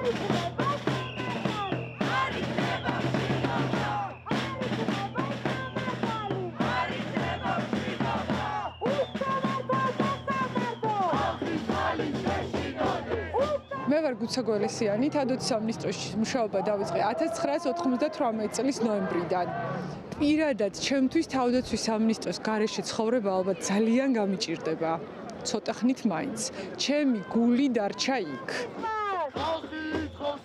მე ვარ გუცა გველესიანი, თადოც სამინისტროში მუშაობა დავიწყე 1998 წლის ნოემბრიდან. პირადად ჩემთვის თავდაცვის სამინისტროს გარეშე ცხოვრება ალბათ ძალიან გამიჭირდება. ცოტა ხნით მაინც. ჩემი გული დარჩა იქ.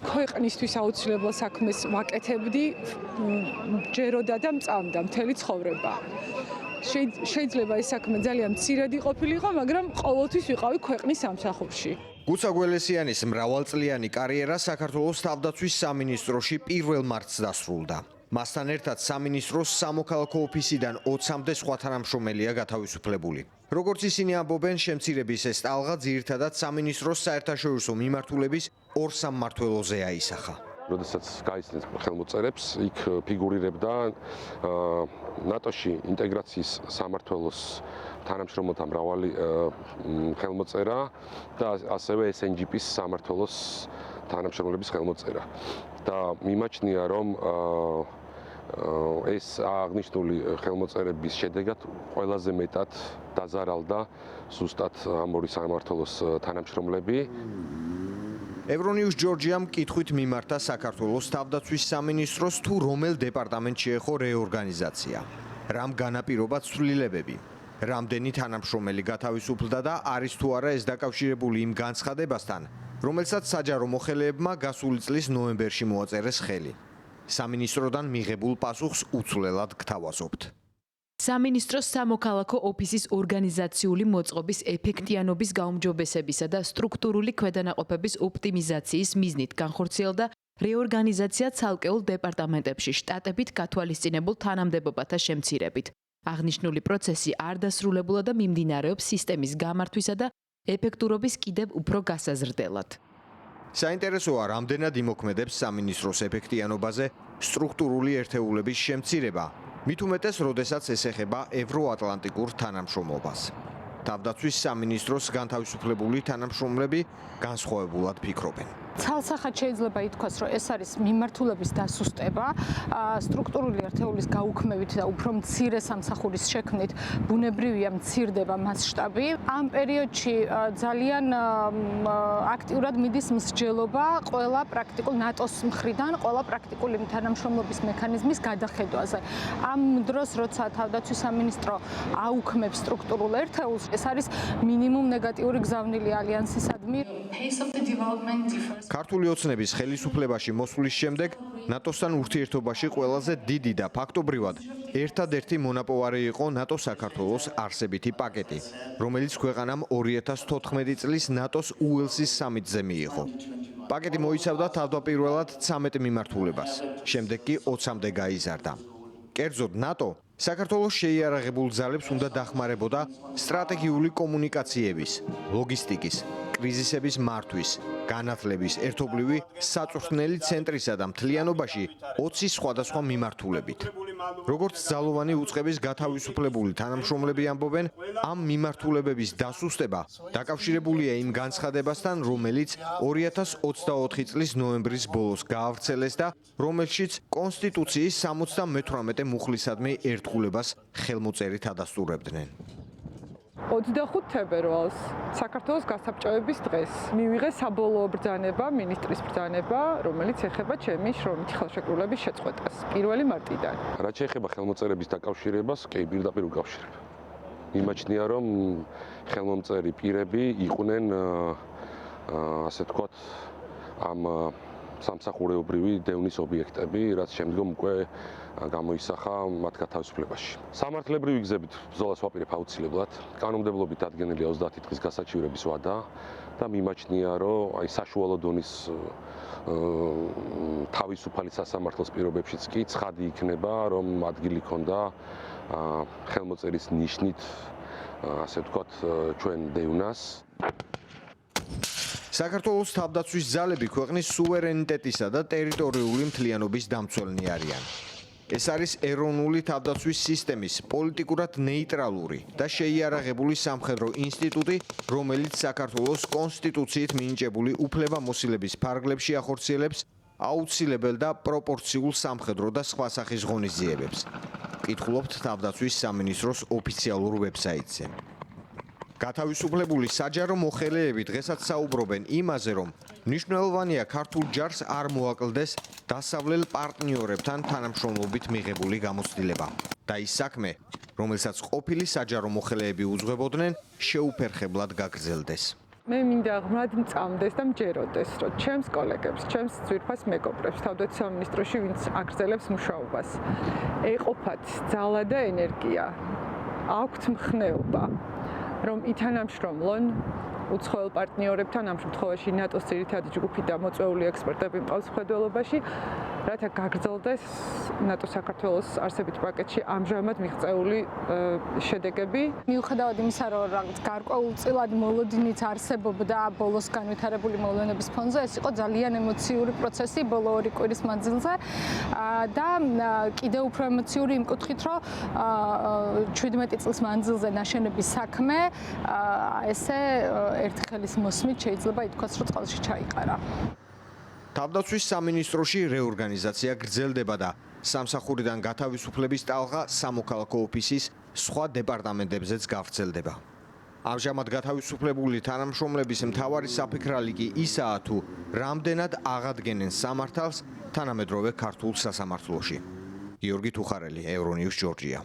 ქვეყნისთვის აუცილებელ საქმეს ვაკეთებდი ჯეროდა და მწამდა მთელი ცხოვრება. შეიძლება ეს საქმე ძალიან მცირედი ყოფილიყო, მაგრამ ყოველთვის ვიყავი ქვეყნის სამსახურში. გუცა გველესიანის მრავალწლიანი კარიერა საქართველოს თავდაცვის სამინისტროში 1 მარტს დასრულდა. მასთან ერთად სამინისტროს სამოქალაქო ოფისიდან 20-მდე სხვა თანამშრომელია გათავისუფლებული. როგორც ისინი ამბობენ, შემცირების ეს ტალღა ძირითადად სამინისტროს საერთაშორისო მიმართულების 2 სამმართველოზე აისახა. როდესაც გაიცნეს ხელმოწერებს, იქ ფიგურირებდა ნატოში ინტეგრაციის სამმართველოს თანამშრომელთა მრავალი ხელმოწერა და ასევე SNGP-ის სამმართველოს თანამშრომლების ხელმოწერა. და მიმაჩნია, რომ ეს აღნიშნული ხელმოწერების შედეგად ყველაზე მეტად დაზარალდა ზუსტად ამ ორი სამმართველოს თანამშრომლები. ევრონიუს ჯორჯიამ კითხვით მიმართა საქართველოს თავდაცვის სამინისტროს თუ რომელ დეპარტამენტში ეხო რეორგანიზაცია. რამ განაპირობა ცვლილებები? რამდენი თანამშრომელი გათავისუფლდა და არის თუ არა ეს დაკავშირებული იმ განცხადებასთან, რომელსაც საჯარო მოხელეებმა გასული წლის ნოემბერში მოაწერეს ხელი. სამინისტროდან მიღებულ პასუხს უცვლელად გთავაზობთ. სამინისტროს სამოქალაქო ოფისის ორგანიზაციული მოწყობის ეფექტიანობის გაუმჯობესებისა და სტრუქტურული ქვედანაყოფების ოპტიმიზაციის მიზნით განხორციელდა რეორგანიზაცია ცალკეულ დეპარტამენტებში შტატებით გათვალისწინებულ თანამდებობათა შემცირებით. აღნიშნული პროცესი არ დასრულებულა და მიმდინარეობს სისტემის გამართვისა და ეფექტურობის კიდევ უფრო გასაზრდელად. საინტერესოა, რამდენად იმოქმედებს სამინისტროს ეფექტიანობაზე სტრუქტურული ერთეულების შემცირება, მით უმეტეს, როდესაც ეს ეხება ევროატლანტიკურ თანამშრომლობას. თავდაცვის სამინისტროს განთავისუფლებული თანამშრომლები განსხვავებულად ფიქრობენ. ცალსახად შეიძლება ითქვას, რომ ეს არის მიმართულების დასუსტება, სტრუქტურული ერთეულის გაუქმებით და უფრო მცირე სამსახურის შექმნით ბუნებრივია მცირდება მასშტაბი. ამ პერიოდში ძალიან აქტიურად მიდის მსჯელობა ყველა პრაქტიკულ ნატოს მხრიდან, ყველა პრაქტიკული თანამშრომლობის მექანიზმის გადახედვაზე. ამ დროს, როცა თავდაცვის სამინისტრო აუქმებს სტრუქტურულ ერთეულს, ეს არის მინიმუმ ნეგატიური გზავნილი ალიანსისადმი. ქართული ოცნების ხელისუფლებაში მოსვლის შემდეგ ნატოსთან ურთიერთობაში ყველაზე დიდი და ფაქტობრივად ერთადერთი მონაპოვარი იყო ნატო-საქართველოს არსებითი პაკეტი, რომელიც ქვეყანამ 2014 წლის ნატოს უელსის სამიტზე მიიღო. პაკეტი მოიცავდა თავდაპირველად 13 მიმართულებას, შემდეგ კი 20-მდე გაიზარდა. კერძოდ ნატო საქართველოს შეიარაღებულ ძალებს უნდა დახმარებოდა სტრატეგიული კომუნიკაციების, ლოგისტიკის, კრიზისების მართვის, განათლების, ერთობლივი საწვრთნელი ცენტრისა და მთლიანობაში 20 სხვადასხვა მიმართულებით. როგორც ძალოვანი უწყების გათავისუფლებული თანამშრომლები ამბობენ, ამ მიმართულებების დასუსტება დაკავშირებულია იმ განცხადებასთან, რომელიც 2024 წლის ნოემბრის ბოლოს გაავრცელეს და რომელშიც კონსტიტუციის 78 მუხლისადმი ერთგულებას ხელმოწერით ადასტურებდნენ. 25 თებერვალს საქართველოს გასაბჭოების დღეს მივიღე საბოლოო ბრძანება, მინისტრის ბრძანება, რომელიც ეხება ჩემი შრომითი ხელშეკრულების შეწყვეტას 1 მარტიდან. რაც შეეხება ხელმოწერების დაკავშირებას, კი პირდაპირ უკავშირდება. იმაჩნია, რომ ხელმომწერი პირები იყვნენ ასე ვთქვათ ამ სამსახურეობრივი დევნის ობიექტები, რაც შემდგომ უკვე გამოისახა მათ გათავისუფლებაში. სამართლებრივი გზებით ბრძოლას ვაპირებ აუცილებლად. კანონმდებლობით დადგენილია 30 დღის გასაჩივრების ვადა და მიმაჩნია, რომ აი საშუალო დონის თავისუფალი სასამართლოს პირობებშიც კი ცხადი იქნება, რომ ადგილი ქონდა ხელმოწერის ნიშნით ასე ვთქვათ ჩვენ დევნას. საქართველოს თავდაცვის ძალები ქვეყნის სუვერენიტეტისა და ტერიტორიული მთლიანობის დამცველნი არიან. ეს არის ეროვნული თავდაცვის სისტემის პოლიტიკურად ნეიტრალური და შეიარაღებული სამხედრო ინსტიტუტი, რომელიც საქართველოს კონსტიტუციით მინიჭებული უფლებამოსილების ფარგლებში ახორციელებს აუცილებელ და პროპორციულ სამხედრო და სხვა სახის ღონისძიებებს. კითხულობთ თავდაცვის სამინისტროს ოფიციალურ ვებსაიტზე. გათავისუფლებული საჯარო მოხელეები დღესაც საუბრობენ იმაზე, რომ მნიშვნელოვანია ქართულ ჯარს არ მოაკლდეს დასავლელ პარტნიორებთან თანამშრომლობით მიღებული გამოცდილება. და ის საქმე, რომელსაც ყოფილი საჯარო მოხელეები უძღვებოდნენ, შეუფერხებლად გაგრძელდეს. მე მინდა ღრმად მწამდეს და მჯეროდეს, რომ ჩემს კოლეგებს, ჩემს ძვირფას მეგობრებს, თავდაცვის სამინისტროში, ვინც აგრძელებს მუშაობას, ეყოფათ ძალა და ენერგია, აქვთ მხნეობა, რომ ითანამშრომლონ უცხოელ პარტნიორებთან, ამ შემთხვევაში ნატოს ძირითადი ჯგუფი და მოწვეული ექსპერტები მყავს მხედველობაში, რათა გაგრძელდეს ნატო-საქართველოს არსებით პაკეტში ამჟამად მიღწეული შედეგები. მიუხედავად იმისა, რომ რაღაც გარკვეულწილად მოლოდინიც არსებობდა ბოლოს განვითარებული მოვლენების ფონზე, ეს იყო ძალიან ემოციური პროცესი ბოლო 2 კვირის მანძილზე და კიდევ უფრო ემოციური იმ კუთხით, რომ 17 წლის მანძილზე ნაშენების საქმე ესე ერთი ხელის მოსმით შეიძლება ითქვას, რომ წყალში ჩაიყარა. თავდაცვის სამინისტროში რეორგანიზაცია გრძელდება და სამსახურიდან გათავისუფლების ტალღა სამოქალაქო ოფისის სხვა დეპარტამენტებზეც გავრცელდება. ამჟამად გათავისუფლებული თანამშრომლების მთავარი საფიქრალი კი ისაა, თუ რამდენად აღადგენენ სამართალს თანამედროვე ქართულ სასამართლოში. გიორგი თუხარელი, ევრონიუს, ჯორჯია.